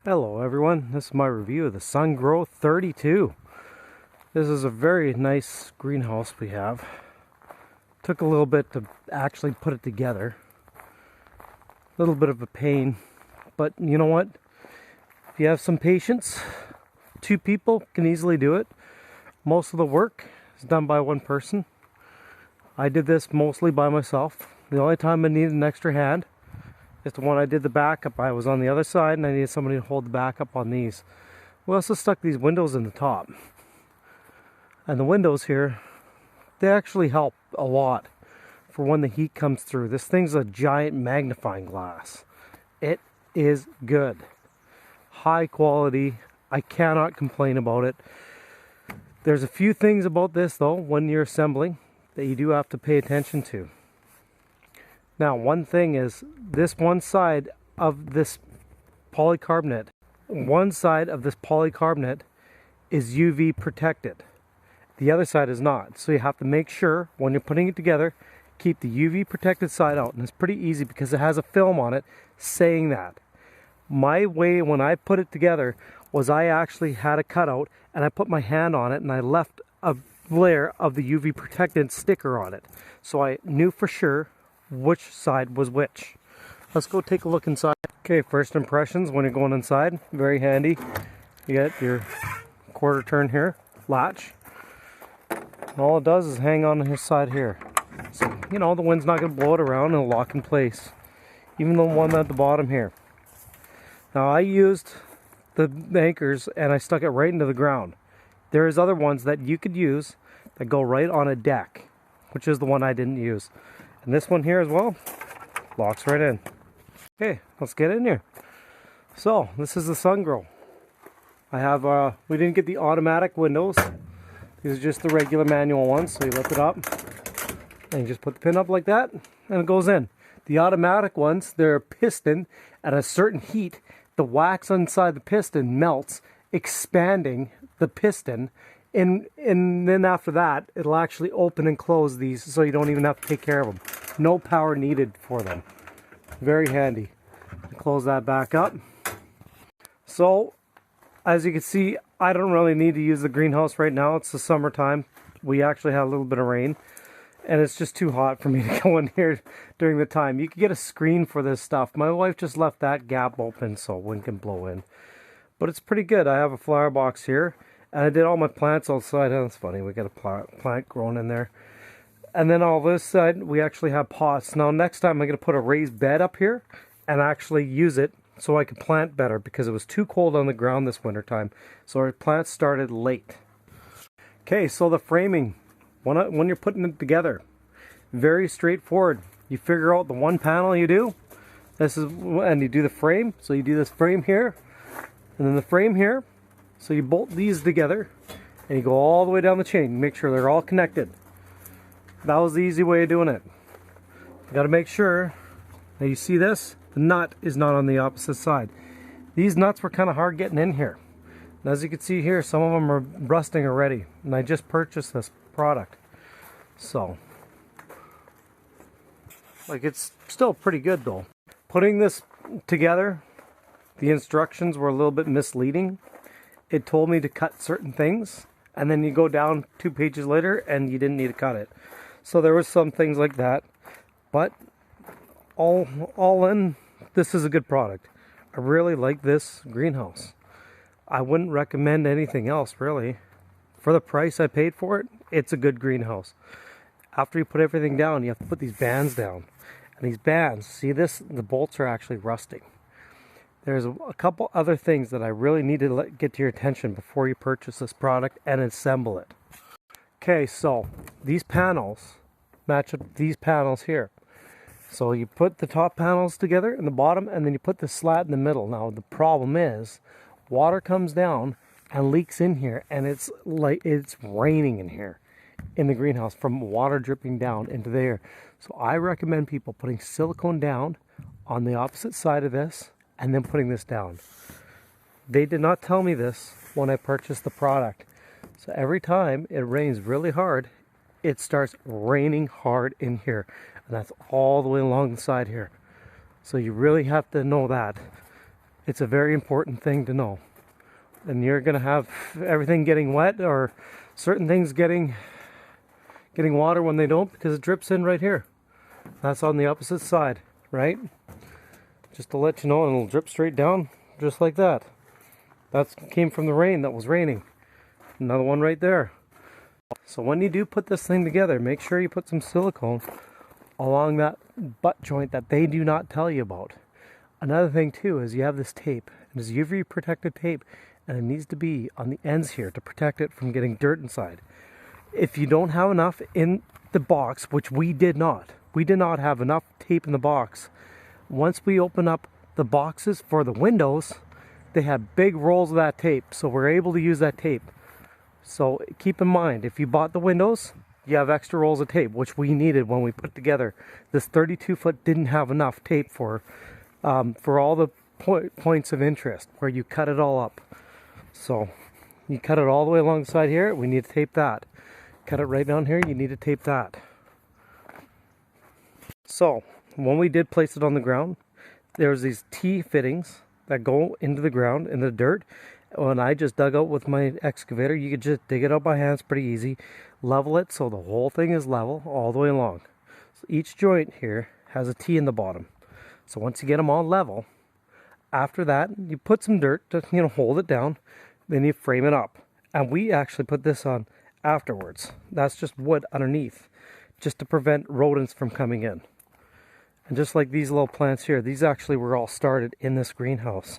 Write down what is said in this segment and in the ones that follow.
Hello everyone, this is my review of the sungrow 32. This is a very nice greenhouse we have. Took a little bit to actually put it together. A little bit of a pain, but you know what? If you have some patience, two people can easily do it. Most of the work is done by one person. I did this mostly by myself. The only time I needed an extra hand is the one I did the backup. I was on the other side and I needed somebody to hold the backup on these. We also stuck these windows in the top. And the windows here, they actually help a lot for when the heat comes through. This thing's a giant magnifying glass. It is good. High quality. I cannot complain about it. There's a few things about this though, when you're assembling, that you do have to pay attention to. Now, one thing is this one side of this polycarbonate, is UV protected. The other side is not. So you have to make sure when you're putting it together, keep the UV protected side out. And it's pretty easy because it has a film on it saying that. My way when I put it together was I actually had a cutout and I put my hand on it and I left a layer of the UV protected sticker on it. So I knew for sure which side was which. Let's go take a look inside. Okay, first impressions when you're going inside. Very handy. You got your quarter turn here, latch. And all it does is hang on this side here. So, you know, the wind's not going to blow it around and it'll lock in place. Even the one at the bottom here. Now I used the anchors and I stuck it right into the ground. There's other ones that you could use that go right on a deck, which is the one I didn't use. And this one here as well, locks right in. Okay, let's get in here. So, this is the sungrow. I have, we didn't get the automatic windows. These are just the regular manual ones. So you lift it up, and you just put the pin up like that, and it goes in. The automatic ones, they're a piston. At a certain heat, the wax inside the piston melts, expanding the piston. And then after that, it'll actually open and close these so you don't even have to take care of them. No power needed for them. Very handy. Close that back up. So, as you can see, I don't really need to use the greenhouse right now. It's the summertime. We actually had a little bit of rain. And it's just too hot for me to go in here during the time. You could get a screen for this stuff. My wife just left that gap open so wind can blow in. But it's pretty good. I have a flower box here. And I did all my plants outside. Oh, that's funny. We got a plant growing in there. And then all this side, we actually have pots. Now, next time I'm going to put a raised bed up here and actually use it so I can plant better because it was too cold on the ground this winter time. So our plants started late. Okay, so the framing, when you're putting it together, very straightforward. You figure out the one panel you do. And you do the frame. So you do this frame here, and then the frame here. So you bolt these together and you go all the way down the chain. Make sure they're all connected. That was the easy way of doing it. You got to make sure that you see this, the nut is not on the opposite side. These nuts were kind of hard getting in here. And as you can see here, some of them are rusting already. And I just purchased this product. So, like, it's still pretty good though. Putting this together, the instructions were a little bit misleading. It told me to cut certain things, and then you go down 2 pages later and you didn't need to cut it. So there was some things like that, but all in, this is a good product. I really like this greenhouse. I wouldn't recommend anything else really. For the price I paid for it, it's a good greenhouse. After you put everything down, you have to put these bands down. And these bands, see this? The bolts are actually rusting. There's a couple other things that I really need to get to your attention before you purchase this product and assemble it. Okay, so these panels match up these panels here. So you put the top panels together and the bottom, and then you put the slat in the middle. Now the problem is, water comes down and leaks in here, and it's like it's raining in here in the greenhouse from water dripping down into there. So I recommend people putting silicone down on the opposite side of this, and then putting this down. They did not tell me this when I purchased the product. So every time it rains really hard, it starts raining hard in here. And that's all the way along the side here. So you really have to know that. It's a very important thing to know. And you're going to have everything getting wet or certain things getting water when they don't, because it drips in right here. That's on the opposite side, right? Just to let you know, and it'll drip straight down just like that. That came from the rain that was raining. Another one right there. So when you do put this thing together, make sure you put some silicone along that butt joint that they do not tell you about. Another thing too is you have this tape. It's UV protected tape, and it needs to be on the ends here to protect it from getting dirt inside. If you don't have enough in the box, which we did not have enough tape in the box. Once we open up the boxes for the windows, they have big rolls of that tape, so we're able to use that tape. So keep in mind, if you bought the windows, you have extra rolls of tape, which we needed when we put together. This 32-foot didn't have enough tape for all the points of interest where you cut it all up. So you cut it all the way along the side here, we need to tape that. Cut it right down here, you need to tape that. So when we did place it on the ground, there's these T fittings that go into the ground, in the dirt. When I just dug out with my excavator, you could just dig it out by hand, it's pretty easy. Level it so the whole thing is level all the way along. So each joint here has a T in the bottom. So once you get them all level, after that you put some dirt to hold it down, then you frame it up. And we actually put this on afterwards. That's just wood underneath, just to prevent rodents from coming in. And just like these little plants here, these actually were all started in this greenhouse.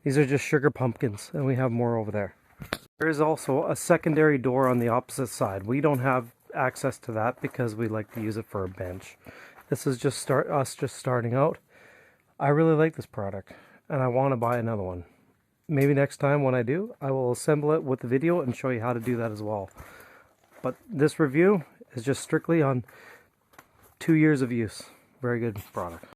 These are just sugar pumpkins, and we have more over there. There is also a secondary door on the opposite side. We don't have access to that because we like to use it for a bench. This is just us starting out. I really like this product, and I want to buy another one. Maybe next time when I do, I will assemble it with the video and show you how to do that as well. But this review is just strictly on 2 years of use. Very good product.